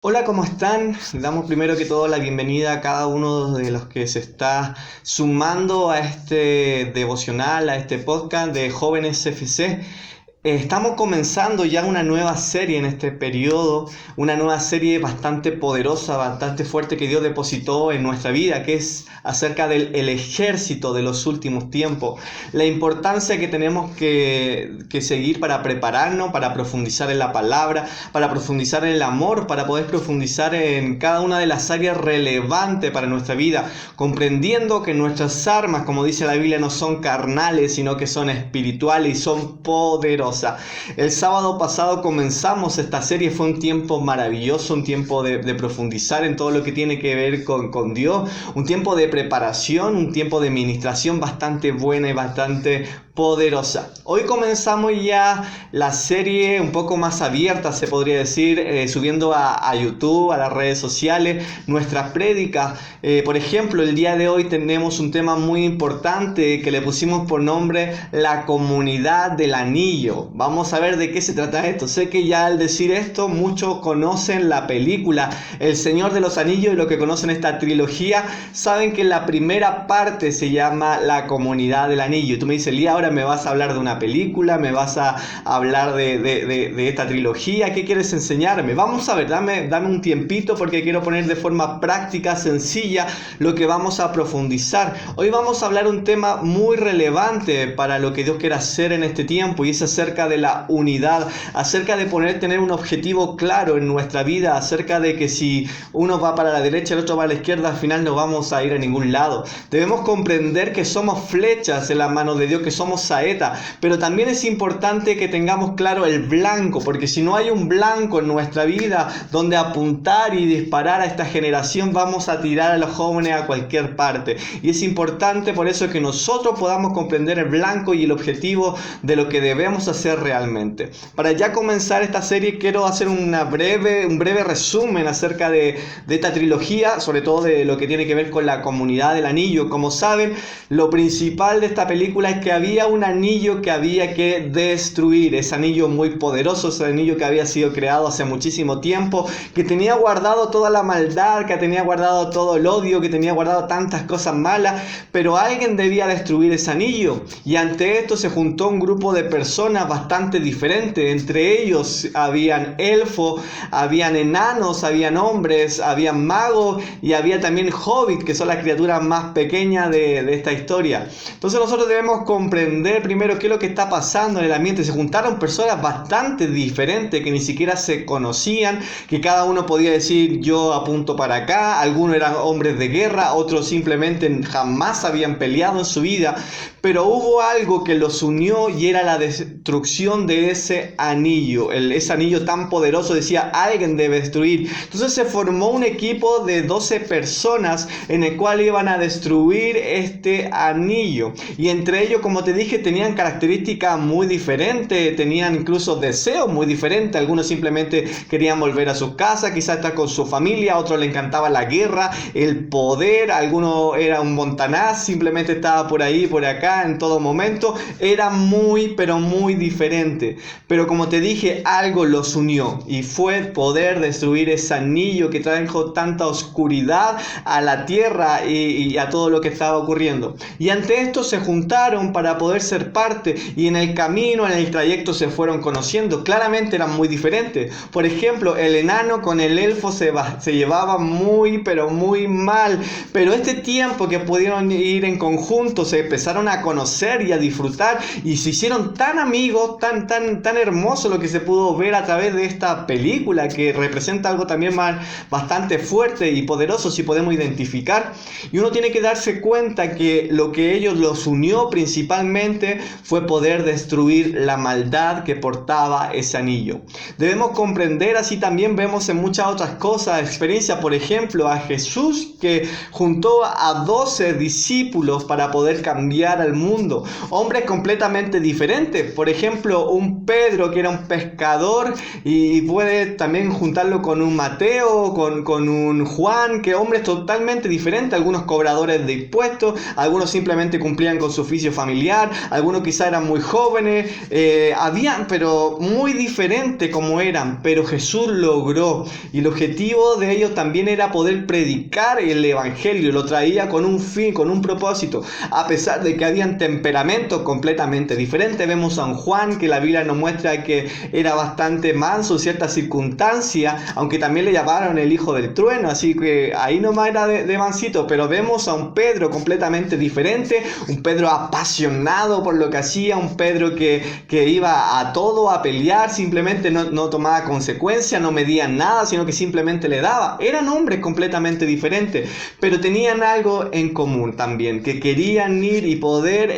Hola, ¿cómo están? Damos primero que todo la bienvenida a cada uno de los que se está sumando a este devocional, a este podcast de Jóvenes FC. Estamos comenzando ya una nueva serie en este periodo, una nueva serie bastante poderosa, bastante fuerte que Dios depositó en nuestra vida, que es acerca del ejército de los últimos tiempos. La importancia que tenemos que seguir para prepararnos, para profundizar en la palabra, para profundizar en el amor, para poder profundizar en cada una de las áreas relevantes para nuestra vida, comprendiendo que nuestras armas, como dice la Biblia, no son carnales, sino que son espirituales y son poderosas. El sábado pasado comenzamos esta serie, fue un tiempo maravilloso, un tiempo de profundizar en todo lo que tiene que ver con Dios, un tiempo de preparación, un tiempo de ministración bastante buena y bastante poderosa. Hoy comenzamos ya la serie un poco más abierta, se podría decir, subiendo a YouTube, a las redes sociales, nuestras prédicas. Por ejemplo, el día de hoy tenemos un tema muy importante que le pusimos por nombre la comunidad del anillo. Vamos a ver de qué se trata esto. Sé que ya al decir esto muchos conocen la película El Señor de los Anillos, y los que conocen esta trilogía saben que la primera parte se llama la comunidad del anillo. Y tú me dices, Lía, ahora me vas a hablar de una película, me vas a hablar de esta trilogía, ¿qué quieres enseñarme? Vamos a ver, dame un tiempito porque quiero poner de forma práctica, sencilla, lo que vamos a profundizar. Hoy vamos a hablar un tema muy relevante para lo que Dios quiere hacer en este tiempo, y es acerca de la unidad, acerca de tener un objetivo claro en nuestra vida, acerca de que si uno va para la derecha y el otro va a la izquierda, al final no vamos a ir a ningún lado. Debemos comprender que somos flechas en la mano de Dios, que somos saeta, pero también es importante que tengamos claro el blanco, porque si no hay un blanco en nuestra vida donde apuntar y disparar a esta generación, vamos a tirar a los jóvenes a cualquier parte. Y es importante por eso que nosotros podamos comprender el blanco y el objetivo de lo que debemos hacer realmente. Para ya comenzar esta serie quiero hacer un breve resumen acerca de esta trilogía, sobre todo de lo que tiene que ver con la comunidad del anillo. Como saben, lo principal de esta película es que había un anillo que había que destruir, ese anillo muy poderoso, ese anillo que había sido creado hace muchísimo tiempo, que tenía guardado toda la maldad, que tenía guardado todo el odio, que tenía guardado tantas cosas malas, pero alguien debía destruir ese anillo. Y ante esto se juntó un grupo de personas bastante diferentes. Entre ellos habían elfos, habían enanos, habían hombres, habían magos y había también hobbits, que son las criaturas más pequeñas de esta historia. Entonces nosotros debemos comprender primero qué es lo que está pasando en el ambiente. Se juntaron personas bastante diferentes que ni siquiera se conocían, que cada uno podía decir yo apunto para acá. Algunos eran hombres de guerra, otros simplemente jamás habían peleado en su vida, pero hubo algo que los unió y era la destrucción de ese anillo. Ese anillo tan poderoso, decía, alguien debe destruir. Entonces se formó un equipo de 12 personas en el cual iban a destruir este anillo, y entre ellos, como te dije, tenían características muy diferentes, tenían incluso deseos muy diferentes. Algunos simplemente querían volver a sus casas, quizás estar con su familia, a otros le encantaba la guerra, el poder, algunos era un montanaz, simplemente estaba por ahí, por acá, en todo momento. Era pero muy diferente. Pero como te dije, algo los unió, y fue poder destruir ese anillo que trajo tanta oscuridad a la tierra y a todo lo que estaba ocurriendo. Y ante esto se juntaron para poder ser parte, y en el camino, en el trayecto, se fueron conociendo. Claramente eran muy diferentes. Por ejemplo, el enano con el elfo se llevaban pero muy mal, pero este tiempo que pudieron ir en conjunto, se empezaron a conocer y a disfrutar, y se hicieron tan amigos, tan hermoso lo que se pudo ver a través de esta película, que representa algo también bastante fuerte y poderoso, si podemos identificar. Y uno tiene que darse cuenta que lo que ellos los unió principalmente fue poder destruir la maldad que portaba ese anillo. Debemos comprender, así también vemos en muchas otras cosas, experiencias, por ejemplo, a Jesús, que juntó a 12 discípulos para poder cambiar al al mundo. Hombres completamente diferentes. Por ejemplo, un Pedro que era un pescador y puede también juntarlo con un Mateo, con un Juan, que hombres totalmente diferentes. Algunos cobradores de impuestos, algunos simplemente cumplían con su oficio familiar, algunos quizá eran muy jóvenes, pero muy diferentes como eran. Pero Jesús logró, y el objetivo de ellos también era poder predicar el evangelio. Lo traía con un fin, con un propósito, a pesar de que habían temperamentos completamente diferentes. Vemos a un Juan que la Biblia nos muestra que era bastante manso en ciertas circunstancias, aunque también le llamaron el hijo del trueno, así que ahí nomás era de mansito. Pero vemos a un Pedro completamente diferente, un Pedro apasionado por lo que hacía, un Pedro que iba a todo, a pelear, simplemente no tomaba consecuencias, no medía nada, sino que simplemente le daba. Eran hombres completamente diferentes, pero tenían algo en común también, que querían ir y poder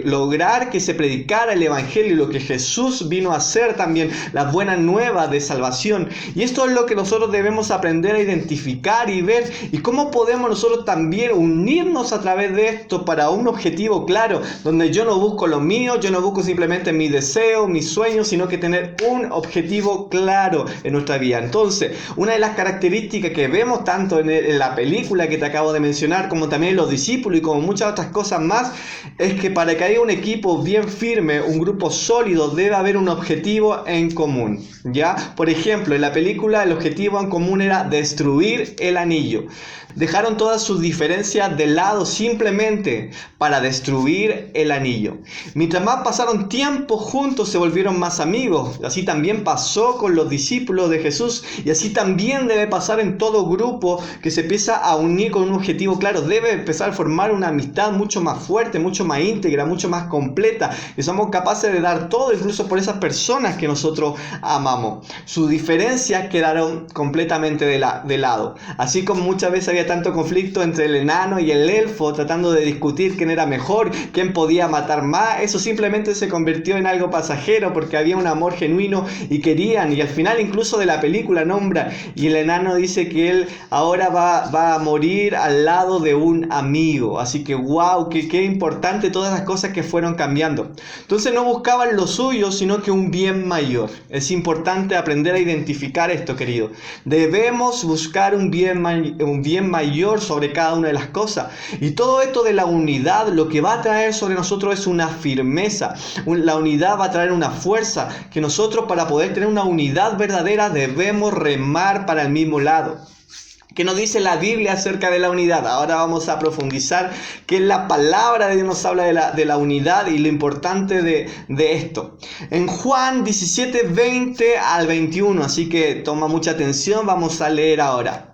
lograr que se predicara el evangelio, lo que Jesús vino a hacer también, las buenas nuevas de salvación. Y esto es lo que nosotros debemos aprender a identificar y ver, y cómo podemos nosotros también unirnos a través de esto para un objetivo claro, donde yo no busco lo mío, yo no busco simplemente mis deseos, mis sueños, sino que tener un objetivo claro en nuestra vida. Entonces, una de las características que vemos tanto en la película que te acabo de mencionar, como también en los discípulos y como muchas otras cosas más, es que para que haya un equipo bien firme, un grupo sólido, debe haber un objetivo en común, ¿ya? Por ejemplo, en la película el objetivo en común era destruir el anillo. Dejaron todas sus diferencias de lado simplemente para destruir el anillo. Mientras más pasaron tiempo juntos, se volvieron más amigos. Así también pasó con los discípulos de Jesús, y así también debe pasar en todo grupo que se empieza a unir con un objetivo claro. Debe empezar a formar una amistad mucho más fuerte, mucho más íntegra, mucho más completa, y somos capaces de dar todo, incluso por esas personas que nosotros amamos. Sus diferencias quedaron completamente de lado. Así como muchas veces había tanto conflicto entre el enano y el elfo, tratando de discutir quién era mejor, quién podía matar más, eso simplemente se convirtió en algo pasajero, porque había un amor genuino y querían. Y al final incluso de la película nombra, y el enano dice que él ahora va a morir al lado de un amigo. Así que wow, qué importante todas las cosas que fueron cambiando. Entonces no buscaban lo suyo, sino que un bien mayor. Es importante aprender a identificar esto, querido. Debemos buscar un bien mayor sobre cada una de las cosas. Y todo esto de la unidad, lo que va a traer sobre nosotros es una firmeza. La unidad va a traer una fuerza, que nosotros, para poder tener una unidad verdadera, debemos remar para el mismo lado. ¿Qué nos dice la Biblia acerca de la unidad? Ahora vamos a profundizar que la palabra de Dios nos habla de la unidad y lo importante de esto. En Juan 17, 20 al 21, así que toma mucha atención, vamos a leer ahora.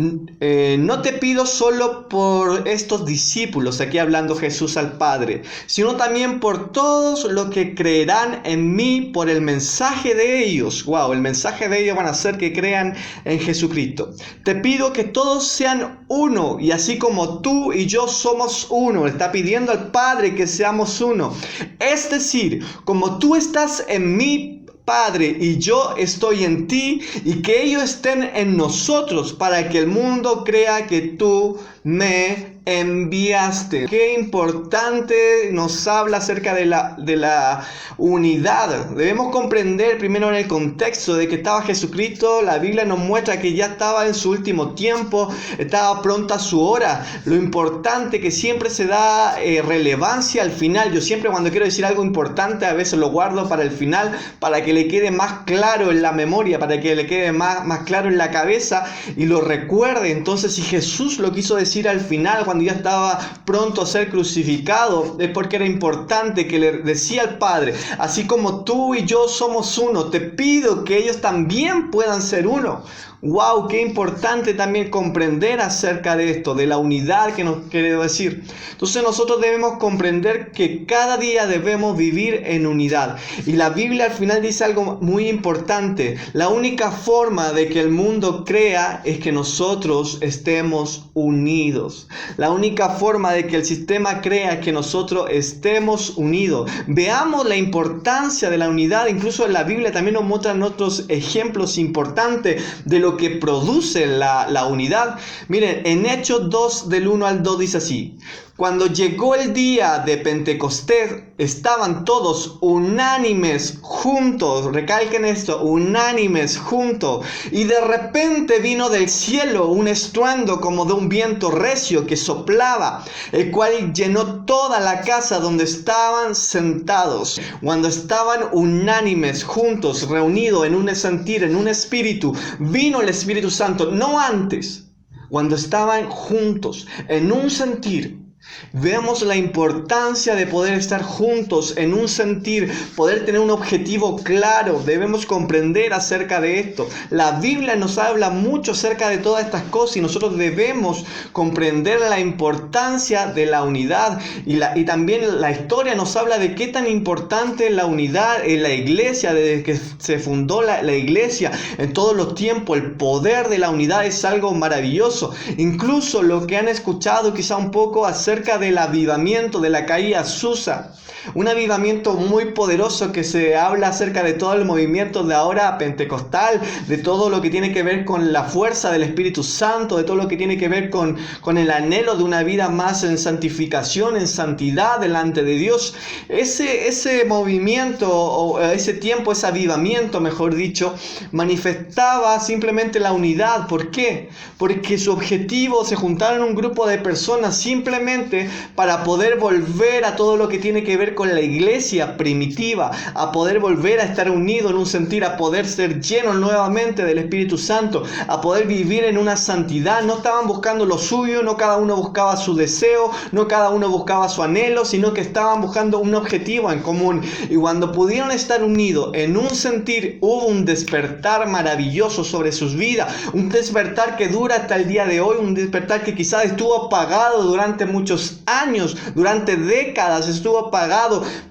No te pido solo por estos discípulos, aquí hablando Jesús al Padre, sino también por todos los que creerán en mí por el mensaje de ellos. Wow, el mensaje de ellos van a hacer que crean en Jesucristo. Te pido que todos sean uno, y así como tú y yo somos uno. Está pidiendo al Padre que seamos uno. Es decir, como tú estás en mí, Padre, y yo estoy en ti, y que ellos estén en nosotros, para que el mundo crea que tú me enviaste. Qué importante nos habla acerca de la unidad. Debemos comprender primero en el contexto de que estaba Jesucristo. La Biblia nos muestra que ya estaba en su último tiempo, estaba pronta su hora. Lo importante que siempre se da relevancia al final. Yo siempre, cuando quiero decir algo importante, a veces lo guardo para el final, para que le quede más claro en la memoria, para que le quede más claro en la cabeza y lo recuerde. Entonces, si Jesús lo quiso decir al final, cuando ya estaba pronto a ser crucificado, es porque era importante que le decía al Padre: así como tú y yo somos uno, te pido que ellos también puedan ser uno. Wow, qué importante también comprender acerca de esto, de la unidad que nos quiere decir. Entonces nosotros debemos comprender que cada día debemos vivir en unidad. Y la Biblia al final dice algo muy importante: la única forma de que el mundo crea es que nosotros estemos unidos. La única forma de que el sistema crea es que nosotros estemos unidos. Veamos la importancia de la unidad. Incluso en la Biblia también nos muestran otros ejemplos importantes de lo que produce la unidad. Miren, en Hechos 2, del 1 al 2 dice así: Cuando llegó el día de Pentecostés, estaban todos unánimes juntos. Recalquen esto, unánimes juntos. Y de repente vino del cielo un estruendo como de un viento recio que soplaba, el cual llenó toda la casa donde estaban sentados. Cuando estaban unánimes juntos, reunidos en un sentir, en un espíritu, vino el Espíritu Santo, no antes. Cuando estaban juntos, en un sentir, vemos la importancia de poder estar juntos en un sentir, poder tener un objetivo claro. Debemos comprender acerca de esto. La Biblia nos habla mucho acerca de todas estas cosas y nosotros debemos comprender la importancia de la unidad. Y también la historia nos habla de qué tan importante es la unidad en la iglesia, desde que se fundó la iglesia. En todos los tiempos, el poder de la unidad es algo maravilloso. Incluso lo que han escuchado quizá un poco acerca del avivamiento de la caída Azusa, un avivamiento muy poderoso que se habla acerca de todo el movimiento de ahora pentecostal, de todo lo que tiene que ver con la fuerza del Espíritu Santo, de todo lo que tiene que ver con el anhelo de una vida más en santificación, en santidad delante de Dios. Ese movimiento, o ese tiempo, ese avivamiento, mejor dicho, manifestaba simplemente la unidad. ¿Por qué? Porque su objetivo, se juntaron un grupo de personas simplemente para poder volver a todo lo que tiene que ver con la iglesia primitiva, a poder volver a estar unido en un sentir, a poder ser llenos nuevamente del Espíritu Santo, a poder vivir en una santidad. No estaban buscando lo suyo, no cada uno buscaba su deseo, no cada uno buscaba su anhelo, sino que estaban buscando un objetivo en común. Y cuando pudieron estar unidos en un sentir, hubo un despertar maravilloso sobre sus vidas, un despertar que dura hasta el día de hoy, un despertar que quizás estuvo apagado durante muchos años, durante décadas estuvo apagado,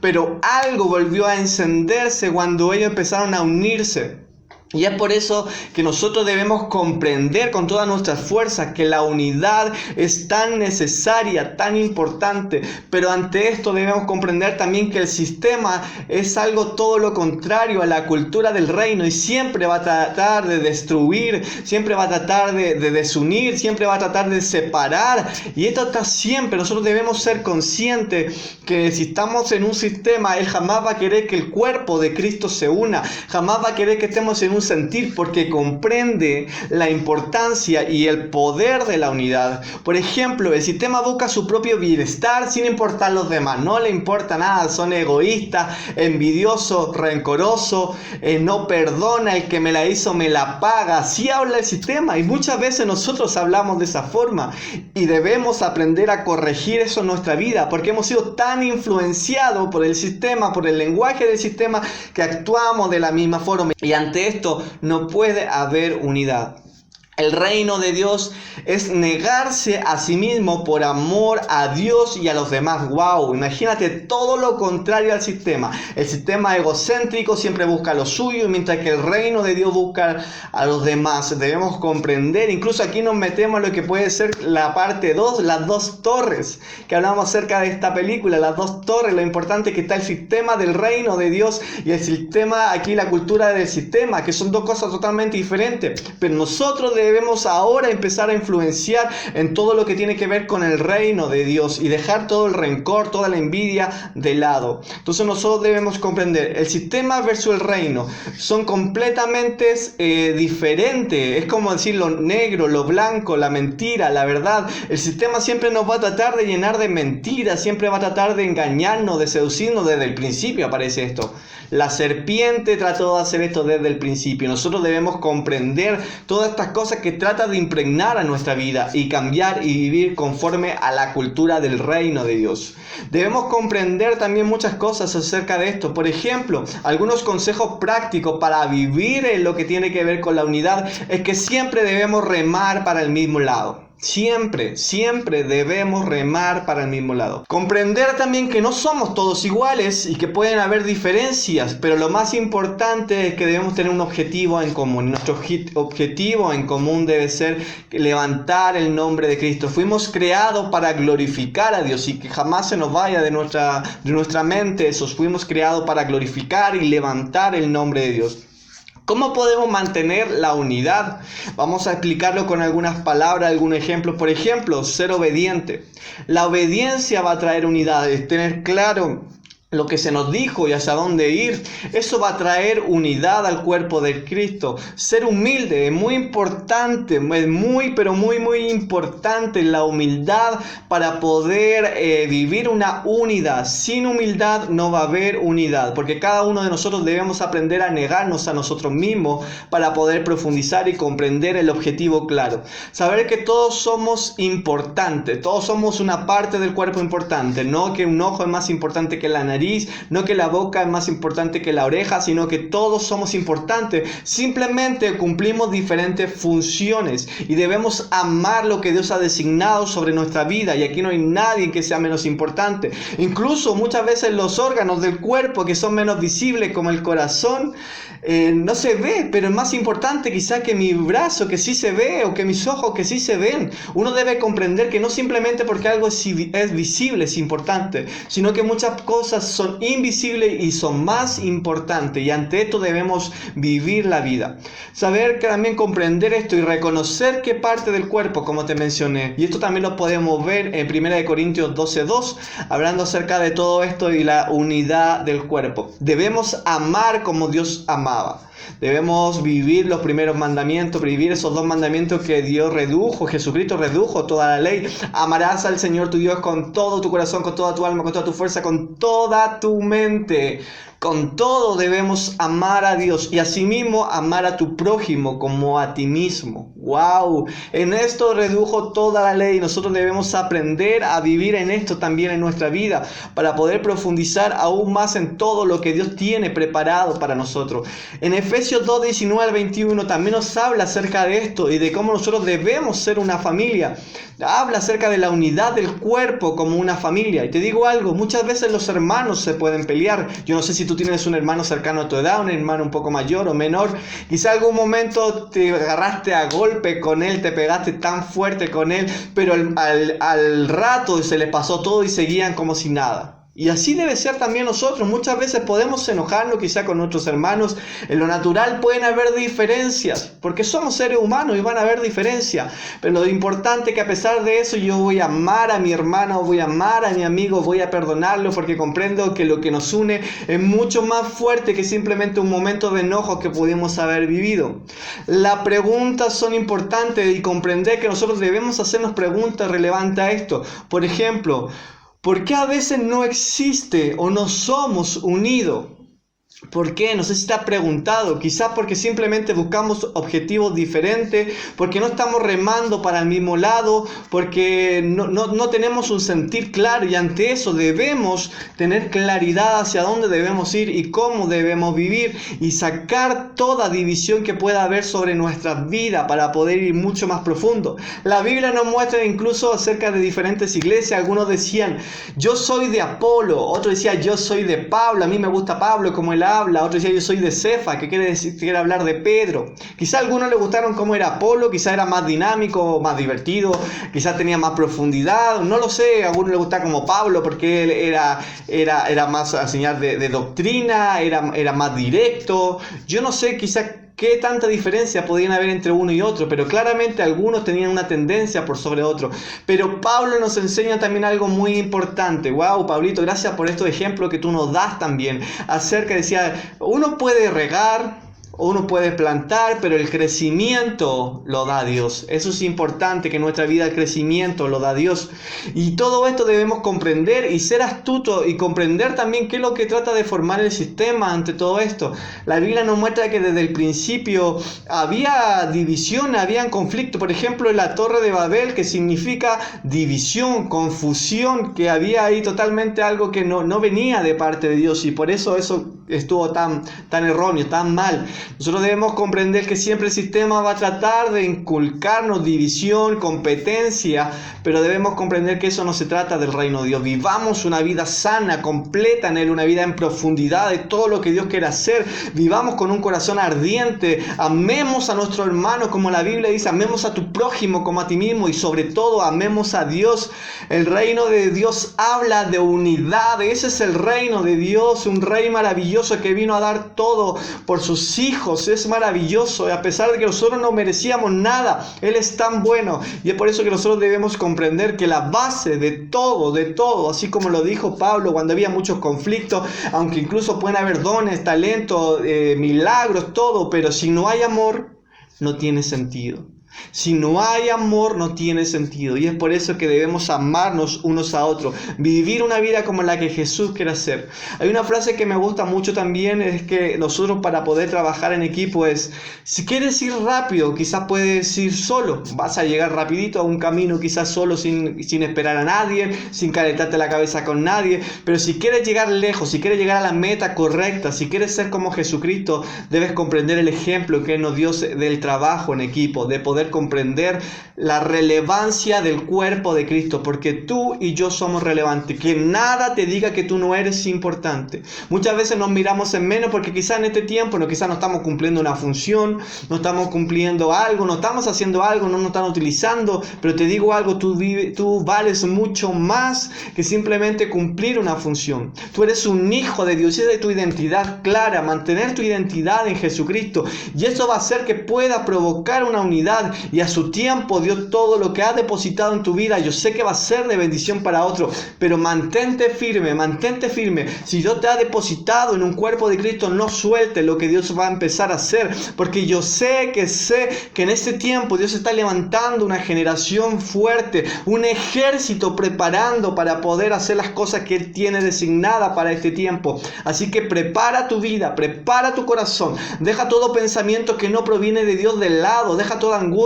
pero algo volvió a encenderse cuando ellos empezaron a unirse. Y es por eso que nosotros debemos comprender con todas nuestras fuerzas que la unidad es tan necesaria, tan importante. Pero ante esto debemos comprender también que el sistema es algo todo lo contrario a la cultura del reino y siempre va a tratar de destruir, siempre va a tratar de desunir, siempre va a tratar de separar. Y esto está siempre. Nosotros debemos ser conscientes que si estamos en un sistema, Él jamás va a querer que el cuerpo de Cristo se una, jamás va a querer que estemos en un sentir, porque comprende la importancia y el poder de la unidad. Por ejemplo, el sistema busca su propio bienestar sin importar los demás, no le importa nada, son egoístas, envidiosos, rencorosos, no perdona, el que me la hizo me la paga. Así habla el sistema y muchas veces nosotros hablamos de esa forma y debemos aprender a corregir eso en nuestra vida, porque hemos sido tan influenciados por el sistema, por el lenguaje del sistema, que actuamos de la misma forma. Y ante esto no puede haber unidad. El reino de Dios es negarse a sí mismo por amor a Dios y a los demás. ¡Wow! Imagínate todo lo contrario al sistema. El sistema egocéntrico siempre busca lo suyo, mientras que el reino de Dios busca a los demás. Debemos comprender, incluso aquí nos metemos en lo que puede ser la parte 2, las dos torres, que hablamos acerca de esta película, las dos torres, lo importante que está el sistema del reino de Dios y el sistema, aquí la cultura del sistema, que son dos cosas totalmente diferentes. Pero nosotros debemos ahora empezar a influenciar en todo lo que tiene que ver con el reino de Dios y dejar todo el rencor, toda la envidia de lado. Entonces nosotros debemos comprender, el sistema versus el reino son completamente diferentes. Es como decir lo negro, lo blanco, la mentira, la verdad. El sistema siempre nos va a tratar de llenar de mentiras, siempre va a tratar de engañarnos, de seducirnos. Desde el principio aparece esto. La serpiente trató de hacer esto desde el principio. Nosotros debemos comprender todas estas cosas que trata de impregnar a nuestra vida y cambiar y vivir conforme a la cultura del reino de Dios. Debemos comprender también muchas cosas acerca de esto. Por ejemplo, algunos consejos prácticos para vivir en lo que tiene que ver con la unidad es que siempre debemos remar para el mismo lado. Siempre debemos remar para el mismo lado. Comprender también que no somos todos iguales y que pueden haber diferencias, pero lo más importante es que debemos tener un objetivo en común. Nuestro objetivo en común debe ser levantar el nombre de Cristo. Fuimos creados para glorificar a Dios y que jamás se nos vaya de nuestra mente eso. Fuimos creados para glorificar y levantar el nombre de Dios. ¿Cómo podemos mantener la unidad? Vamos a explicarlo con algunas palabras, algunos ejemplos. Por ejemplo, ser obediente. La obediencia va a traer unidad, es tener claro lo que se nos dijo y hacia dónde ir. Eso va a traer unidad al cuerpo de Cristo. Ser humilde es muy importante, es muy importante la humildad para poder vivir una unidad. Sin humildad no va a haber unidad, porque cada uno de nosotros debemos aprender a negarnos a nosotros mismos para poder profundizar y comprender el objetivo claro. Saber que todos somos importantes, todos somos una parte del cuerpo importante, no que un ojo es más importante que la nariz, no que la boca es más importante que la oreja, sino que todos somos importantes. Simplemente cumplimos diferentes funciones y debemos amar lo que Dios ha designado sobre nuestra vida, y aquí no hay nadie que sea menos importante. Incluso muchas veces los órganos del cuerpo que son menos visibles, como el corazón, no se ve, pero es más importante quizá que mi brazo, que sí se ve, o que mis ojos, que sí se ven. Uno debe comprender que no simplemente porque algo es visible es importante, sino que muchas cosas son invisibles y son más importantes, y ante esto debemos vivir la vida. Saber que también comprender esto y reconocer qué parte del cuerpo, como te mencioné, y esto también lo podemos ver en 1 Corintios 12:2, hablando acerca de todo esto y la unidad del cuerpo. Debemos amar como Dios amaba. Debemos vivir los primeros mandamientos, vivir esos 2 mandamientos que Dios redujo, Jesucristo redujo toda la ley. Amarás al Señor tu Dios con todo tu corazón, con toda tu alma, con toda tu fuerza, con toda tu mente. Con todo debemos amar a Dios y asimismo amar a tu prójimo como a ti mismo. ¡Wow! En esto redujo toda la ley. Nosotros debemos aprender a vivir en esto también en nuestra vida para poder profundizar aún más en todo lo que Dios tiene preparado para nosotros. En Efesios 2:19 al 21 también nos habla acerca de esto y de cómo nosotros debemos ser una familia. Habla acerca de la unidad del cuerpo como una familia. Y te digo algo, muchas veces los hermanos se pueden pelear. Yo no sé si tú tienes un hermano cercano a tu edad, un hermano un poco mayor o menor. Quizá algún momento te agarraste a golpe con él, te pegaste tan fuerte con él, pero al rato se les pasó todo y seguían como si nada. Y así debe ser también nosotros. Muchas veces podemos enojarnos quizá con nuestros hermanos. En lo natural pueden haber diferencias, porque somos seres humanos y van a haber diferencias. Pero lo importante es que a pesar de eso yo voy a amar a mi hermano, voy a amar a mi amigo, voy a perdonarlo, porque comprendo que lo que nos une es mucho más fuerte que simplemente un momento de enojo que pudimos haber vivido. Las preguntas son importantes y comprender que nosotros debemos hacernos preguntas relevantes a esto. Por ejemplo, ¿por qué a veces no existe o no somos unidos? ¿Por qué? No sé si te has preguntado. Quizás porque simplemente buscamos objetivos diferentes, porque no estamos remando para el mismo lado, porque no tenemos un sentir claro, y ante eso debemos tener claridad hacia dónde debemos ir y cómo debemos vivir, y sacar toda división que pueda haber sobre nuestra vida para poder ir mucho más profundo. La Biblia nos muestra incluso acerca de diferentes iglesias. Algunos decían, yo soy de Apolo, otros decían, yo soy de Pablo, a mí me gusta Pablo como él habla, otro decía yo soy de Cefa, que quiere decir que quiere hablar de Pedro. Quizá a algunos le gustaron cómo era Apolo, quizá era más dinámico, más divertido, quizá tenía más profundidad, no lo sé. A algunos le gustaba como Pablo porque él era más a enseñar de doctrina, era más directo. Yo no sé quizá qué tanta diferencia podían haber entre uno y otro, pero claramente algunos tenían una tendencia por sobre otro. Pero Pablo nos enseña también algo muy importante. Wow, Pablito, gracias por estos ejemplos que tú nos das también. Acerca, decía, uno puede regar, uno puede plantar, pero el crecimiento lo da Dios. Eso es importante, que en nuestra vida el crecimiento lo da Dios. Y todo esto debemos comprender y ser astutos y comprender también qué es lo que trata de formar el sistema ante todo esto. La Biblia nos muestra que desde el principio había división, había conflicto. Por ejemplo, en la Torre de Babel, que significa división, confusión, que había ahí totalmente algo que no venía de parte de Dios, y por eso estuvo tan erróneo, tan mal. Nosotros debemos comprender que siempre el sistema va a tratar de inculcarnos división, competencia, pero debemos comprender que eso no se trata del reino de Dios. Vivamos una vida sana, completa en Él, una vida en profundidad de todo lo que Dios quiere hacer. Vivamos con un corazón ardiente, amemos a nuestro hermano como la Biblia dice, amemos a tu prójimo como a ti mismo, y sobre todo amemos a Dios. El reino de Dios habla de unidad. Ese es el reino de Dios, un rey maravilloso que vino a dar todo por sus hijos, hijos, es maravilloso, y a pesar de que nosotros no merecíamos nada, Él es tan bueno, y es por eso que nosotros debemos comprender que la base de todo, así como lo dijo Pablo cuando había muchos conflictos, aunque incluso pueden haber dones, talentos, milagros, todo, pero si no hay amor, no tiene sentido. Si no hay amor, no tiene sentido. Y es por eso que debemos amarnos unos a otros. Vivir una vida como la que Jesús quiere hacer. Hay una frase que me gusta mucho también, es que nosotros para poder trabajar en equipo es, si quieres ir rápido, quizás puedes ir solo. Vas a llegar rapidito a un camino, quizás solo, sin esperar a nadie, sin calentarte la cabeza con nadie. Pero si quieres llegar lejos, si quieres llegar a la meta correcta, si quieres ser como Jesucristo, debes comprender el ejemplo que nos dio del trabajo en equipo, de poder comprender la relevancia del cuerpo de Cristo, porque tú y yo somos relevantes. Que nada te diga que tú no eres importante. Muchas veces nos miramos en menos porque quizás en este tiempo quizás no estamos cumpliendo una función, no estamos cumpliendo algo, no estamos haciendo algo, no nos están utilizando, pero te digo algo, tú vales mucho más que simplemente cumplir una función. Tú eres un hijo de Dios, y es de tu identidad clara, mantener tu identidad en Jesucristo, y eso va a hacer que pueda provocar una unidad. Y a su tiempo Dios todo lo que ha depositado en tu vida, yo sé que va a ser de bendición para otro, pero mantente firme, mantente firme. Si Dios te ha depositado en un cuerpo de Cristo, no suelte lo que Dios va a empezar a hacer, porque yo sé que en este tiempo Dios está levantando una generación fuerte, un ejército preparando para poder hacer las cosas que Él tiene designada para este tiempo. Así que prepara tu vida, prepara tu corazón, deja todo pensamiento que no proviene de Dios de lado, deja toda angustia.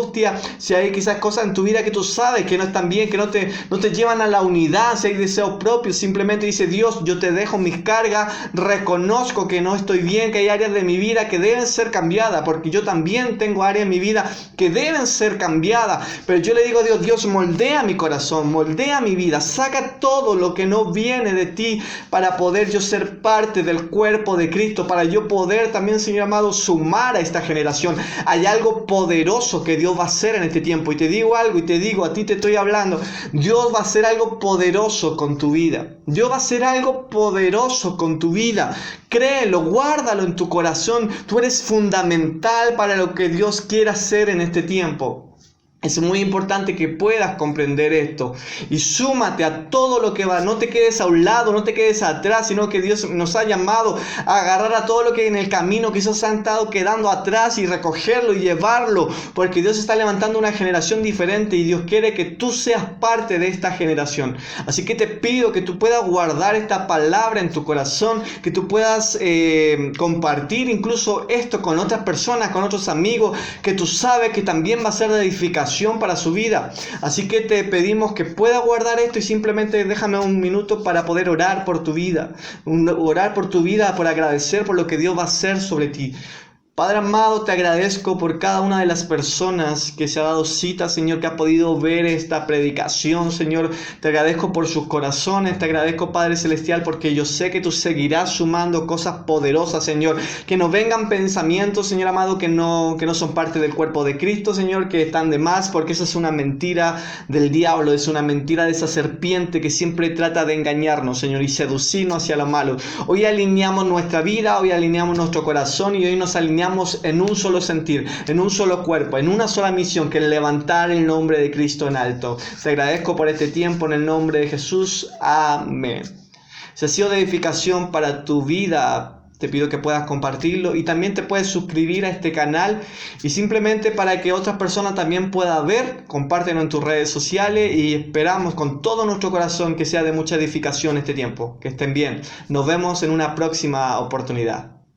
Si hay quizás cosas en tu vida que tú sabes que no están bien, que no te llevan a la unidad, si hay deseos propios, simplemente dice: Dios, yo te dejo mis cargas, reconozco que no estoy bien, que hay áreas de mi vida que deben ser cambiadas, porque yo también tengo áreas en mi vida que deben ser cambiadas, pero yo le digo a Dios: Dios, moldea mi corazón, moldea mi vida, saca todo lo que no viene de ti para poder yo ser parte del cuerpo de Cristo, para yo poder también, Señor amado, sumar a esta generación. Hay algo poderoso que Dios va a hacer en este tiempo, y te digo algo, y te digo, a ti te estoy hablando, Dios va a hacer algo poderoso con tu vida. Dios va a hacer algo poderoso con tu vida. Créelo, guárdalo en tu corazón. Tú eres fundamental para lo que Dios quiere hacer en este tiempo. Es muy importante que puedas comprender esto y súmate a todo lo que va. No te quedes a un lado, no te quedes atrás, sino que Dios nos ha llamado a agarrar a todo lo que en el camino quizás se han estado quedando atrás y recogerlo y llevarlo, porque Dios está levantando una generación diferente y Dios quiere que tú seas parte de esta generación. Así que te pido que tú puedas guardar esta palabra en tu corazón, que tú puedas compartir incluso esto con otras personas, con otros amigos, que tú sabes que también va a ser de edificación para su vida. Así que te pedimos que puedas guardar esto, y simplemente déjame un minuto para poder orar por tu vida, por agradecer por lo que Dios va a hacer sobre ti. Padre amado, te agradezco por cada una de las personas que se ha dado cita, Señor, que ha podido ver esta predicación, Señor. Te agradezco por sus corazones, te agradezco, Padre Celestial, porque yo sé que tú seguirás sumando cosas poderosas, Señor. Que no vengan pensamientos, Señor amado, que no son parte del cuerpo de Cristo, Señor, que están de más, porque esa es una mentira del diablo, es una mentira de esa serpiente que siempre trata de engañarnos, Señor, y seducirnos hacia lo malo. Hoy alineamos nuestra vida, hoy alineamos nuestro corazón, y hoy nos alineamos en un solo sentir, en un solo cuerpo, en una sola misión, que es levantar el nombre de Cristo en alto. Te agradezco por este tiempo en el nombre de Jesús. Amén. Si ha sido de edificación para tu vida, te pido que puedas compartirlo, y también te puedes suscribir a este canal, y simplemente para que otras personas también puedan ver, compártelo en tus redes sociales, y esperamos con todo nuestro corazón que sea de mucha edificación este tiempo. Que estén bien. Nos vemos en una próxima oportunidad.